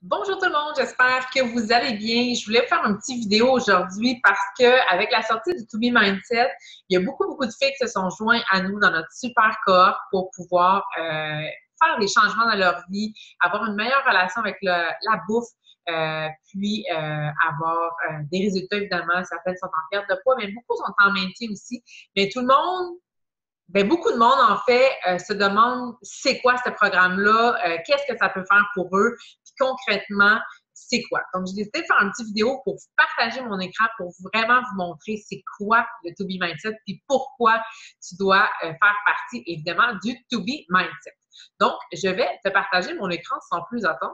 Bonjour tout le monde, j'espère que vous allez bien. Je voulais faire une petite vidéo aujourd'hui parce que avec la sortie du To Be Mindset, il y a beaucoup de filles qui se sont joints à nous dans notre super cohorte pour pouvoir faire des changements dans leur vie, avoir une meilleure relation avec la bouffe, puis avoir des résultats évidemment. Certaines sont en perte de poids, mais beaucoup sont en maintien aussi. Mais tout le monde beaucoup de monde, en fait, se demande c'est quoi ce programme-là, qu'est-ce que ça peut faire pour eux, puis concrètement, c'est quoi. Donc, j'ai décidé de faire une petite vidéo pour vous partager mon écran, pour vraiment vous montrer c'est quoi le To Be Mindset, puis pourquoi tu dois faire partie, évidemment, du To Be Mindset. Donc, je vais te partager mon écran sans plus attendre.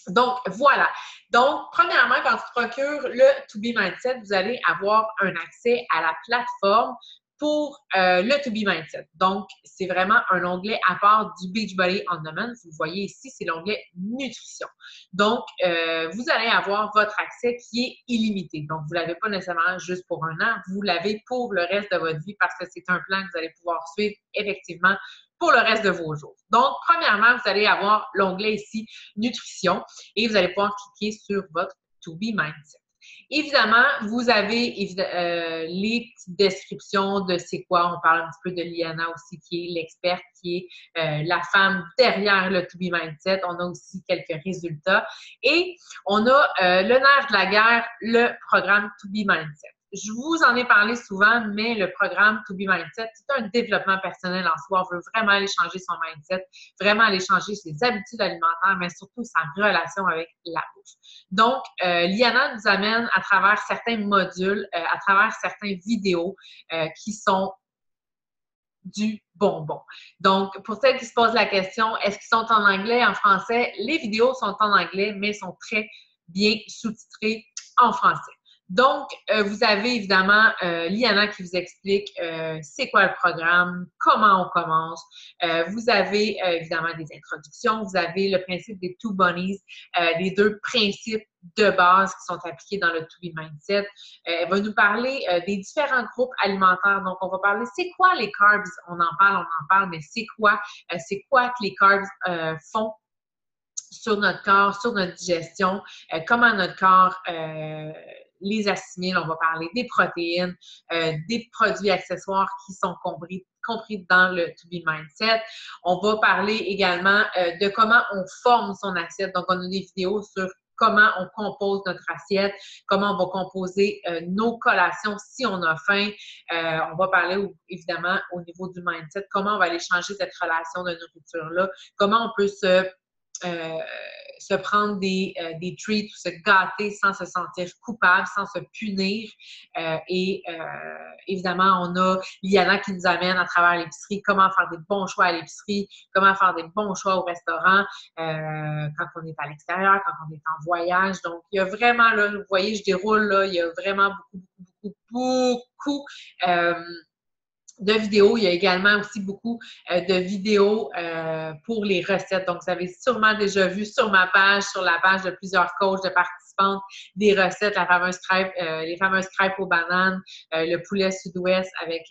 Donc, voilà. Donc, premièrement, quand tu procures le To Be Mindset, vous allez avoir un accès à la plateforme pour le To Be Mindset. Donc, c'est vraiment un onglet à part du Beachbody On Demand. Vous voyez ici, c'est l'onglet Nutrition. Donc, vous allez avoir votre accès qui est illimité. Donc, vous ne l'avez pas nécessairement juste pour un an, vous l'avez pour le reste de votre vie parce que c'est un plan que vous allez pouvoir suivre effectivement pour le reste de vos jours. Donc, premièrement, vous allez avoir l'onglet ici Nutrition et vous allez pouvoir cliquer sur votre To Be Mindset. Évidemment, vous avez les petites descriptions de c'est quoi. On parle un petit peu de Liana aussi, qui est l'experte, qui est la femme derrière le To Be Mindset. On a aussi quelques résultats. Et on a le nerf de la guerre, le programme To Be Mindset. Je vous en ai parlé souvent, mais le programme To Be Mindset, c'est un développement personnel en soi. On veut vraiment aller changer son mindset, vraiment aller changer ses habitudes alimentaires, mais surtout sa relation avec la bouffe. Donc, Liana nous amène à travers certains modules, à travers certaines vidéos qui sont du bonbon. Donc, pour celles qui se posent la question, est-ce qu'ils sont en anglais, en français? Les vidéos sont en anglais, mais sont très bien sous-titrées en français. Donc, vous avez évidemment Liana qui vous explique c'est quoi le programme, comment on commence. Vous avez évidemment des introductions, vous avez le principe des Two Bunnies, les deux principes de base qui sont appliqués dans le To Be Mindset. Elle va nous parler des différents groupes alimentaires. Donc, on va parler c'est quoi les carbs? On en parle, mais c'est quoi que les carbs font sur notre corps, sur notre digestion, comment notre corps les assimile. On va parler des protéines, des produits accessoires qui sont compris dans le To Be Mindset. On va parler également de comment on forme son assiette. Donc, on a des vidéos sur comment on compose notre assiette, comment on va composer nos collations si on a faim. On va parler évidemment au niveau du mindset, comment on va aller changer cette relation de nourriture-là, comment on peut se prendre des treats ou se gâter sans se sentir coupable, sans se punir. Évidemment, on a Liana qui nous amène à travers l'épicerie, comment faire des bons choix à l'épicerie, comment faire des bons choix au restaurant quand on est à l'extérieur, quand on est en voyage. Donc, il y a vraiment, là, vous voyez, je déroule, là, il y a vraiment beaucoup de vidéos. Il y a également aussi beaucoup de vidéos pour les recettes. Donc, vous avez sûrement déjà vu sur ma page, sur la page de plusieurs coachs, de participantes, des recettes, les fameuses crêpes aux bananes, le poulet sud-ouest avec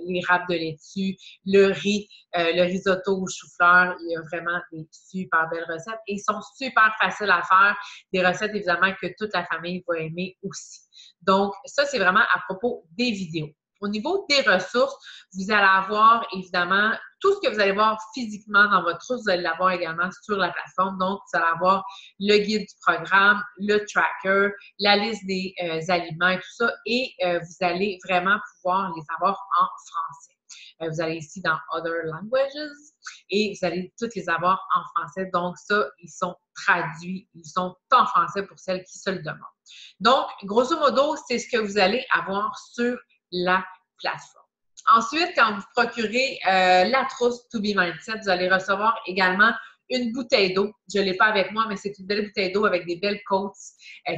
les râpes de laitue, le riz, le risotto au chou-fleur. Il y a vraiment des super belles recettes et ils sont super faciles à faire. Des recettes, évidemment, que toute la famille va aimer aussi. Donc, ça, c'est vraiment à propos des vidéos. Au niveau des ressources, vous allez avoir évidemment tout ce que vous allez voir physiquement dans votre trousse, vous allez l'avoir également sur la plateforme. Donc, vous allez avoir le guide du programme, le tracker, la liste des aliments et tout ça. Et vous allez vraiment pouvoir les avoir en français. Vous allez ici dans Other Languages et vous allez toutes les avoir en français. Donc, ça, ils sont traduits, ils sont en français pour celles qui se le demandent. Donc, grosso modo, c'est ce que vous allez avoir sur la plateforme. Ensuite, quand vous procurez la trousse To Be Mindset, vous allez recevoir également une bouteille d'eau. Je ne l'ai pas avec moi, mais c'est une belle bouteille d'eau avec des belles quotes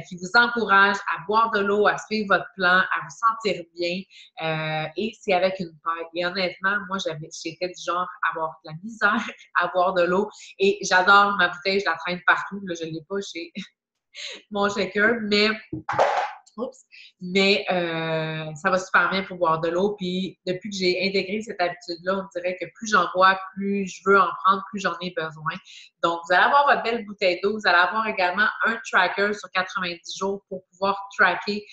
qui vous encouragent à boire de l'eau, à suivre votre plan, à vous sentir bien. Et c'est avec une paille. Et honnêtement, moi, j'étais du genre à avoir de la misère à boire de l'eau. Et j'adore ma bouteille, je la traîne partout. Là, je ne l'ai pas chez mon shaker, mais Oups. Mais ça va super bien pour boire de l'eau. Puis depuis que j'ai intégré cette habitude-là, on dirait que plus j'en bois, plus je veux en prendre, plus j'en ai besoin. Donc, vous allez avoir votre belle bouteille d'eau. Vous allez avoir également un tracker sur 90 jours pour pouvoir tracker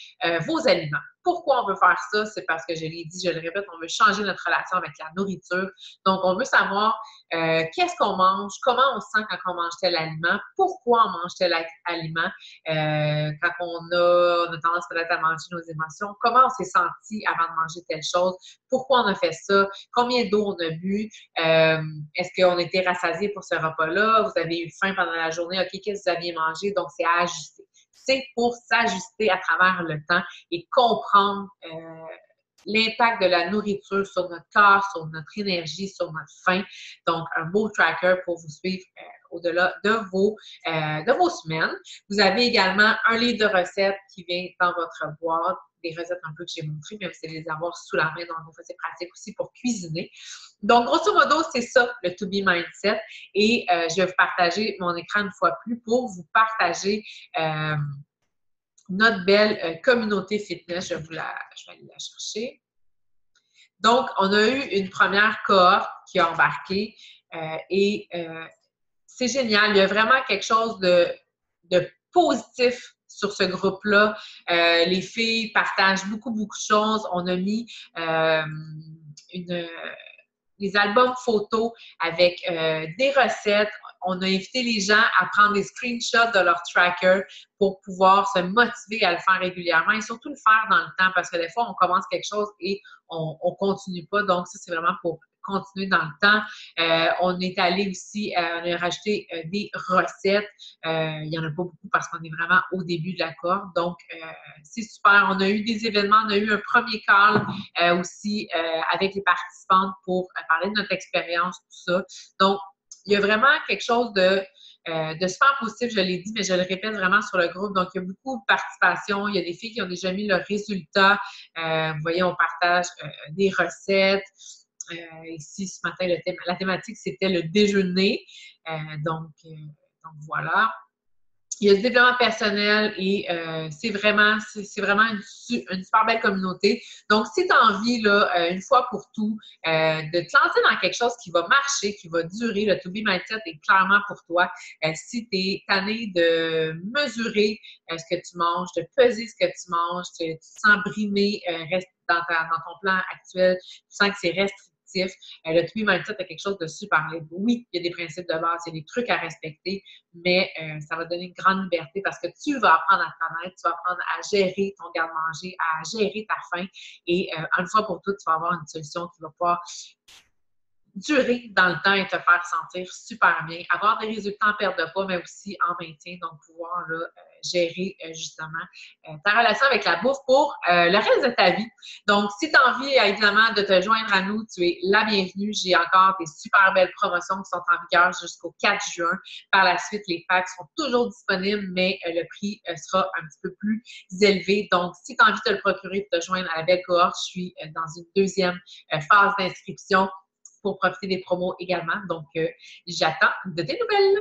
vos aliments. Pourquoi on veut faire ça? C'est parce que je l'ai dit, je le répète, on veut changer notre relation avec la nourriture. Donc, on veut savoir qu'est-ce qu'on mange, comment on se sent quand on mange tel aliment, pourquoi on mange tel aliment, quand on a tendance peut-être à manger nos émotions, comment on s'est senti avant de manger telle chose, pourquoi on a fait ça, combien d'eau on a bu, est-ce qu'on a été rassasié pour ce repas-là, vous avez eu faim pendant la journée, OK, qu'est-ce que vous aviez mangé, donc c'est à ajuster. C'est pour s'ajuster à travers le temps et comprendre l'impact de la nourriture sur notre corps, sur notre énergie, sur notre faim. Donc, un beau tracker pour vous suivre au-delà de vos semaines. Vous avez également un livre de recettes qui vient dans votre boîte, des recettes un peu que j'ai montrées, mais vous allez les avoir sous la main, donc c'est pratique aussi pour cuisiner. Donc, grosso modo, c'est ça, le To Be Mindset. Et je vais vous partager mon écran une fois plus pour vous partager notre belle communauté fitness. Je vais aller la chercher. Donc, on a eu une première cohorte qui a embarqué et c'est génial. Il y a vraiment quelque chose de positif sur ce groupe-là. Les filles partagent beaucoup, beaucoup de choses. On a mis des albums photos avec des recettes. On a invité les gens à prendre des screenshots de leur tracker pour pouvoir se motiver à le faire régulièrement et surtout le faire dans le temps parce que des fois, on commence quelque chose et on ne continue pas. Donc, ça, c'est vraiment pour continuer dans le temps. On est allé aussi, on a rajouté des recettes. Il n'y en a pas beaucoup parce qu'on est vraiment au début de la corde. Donc, c'est super. On a eu des événements. On a eu un premier call aussi avec les participantes pour parler de notre expérience, tout ça. Donc, il y a vraiment quelque chose de super positif, je l'ai dit, mais je le répète vraiment sur le groupe. Donc, il y a beaucoup de participation. Il y a des filles qui ont déjà mis leurs résultats. Vous voyez, on partage des recettes. Ici, ce matin, la thématique, c'était le déjeuner. Donc, voilà. Il y a du développement personnel et c'est vraiment une super belle communauté. Donc, si tu as envie, là, une fois pour tout, de te lancer dans quelque chose qui va marcher, qui va durer, le To Be Mindset est clairement pour toi. Si tu es tanné de mesurer ce que tu manges, de peser ce que tu manges, tu te sens brimé, reste dans ton plan actuel, tu sens que c'est restrictif. Le To Be Mindset est quelque chose de super libre. Oui, il y a des principes de base, il y a des trucs à respecter, mais ça va te donner une grande liberté parce que tu vas apprendre à te connaître, tu vas apprendre à gérer ton garde-manger, à gérer ta faim et une fois pour toutes, tu vas avoir une solution qui va pouvoir durer dans le temps et te faire sentir super bien, avoir des résultats en perte de poids, mais aussi en maintien, donc pouvoir là, gérer justement ta relation avec la bouffe pour le reste de ta vie. Donc, si tu as envie, évidemment, de te joindre à nous, tu es la bienvenue. J'ai encore des super belles promotions qui sont en vigueur jusqu'au 4 juin. Par la suite, les packs sont toujours disponibles, mais le prix sera un petit peu plus élevé. Donc, si tu as envie de te le procurer, de te joindre à la belle cohorte, je suis dans une deuxième phase d'inscription pour profiter des promos également. Donc, j'attends de tes nouvelles.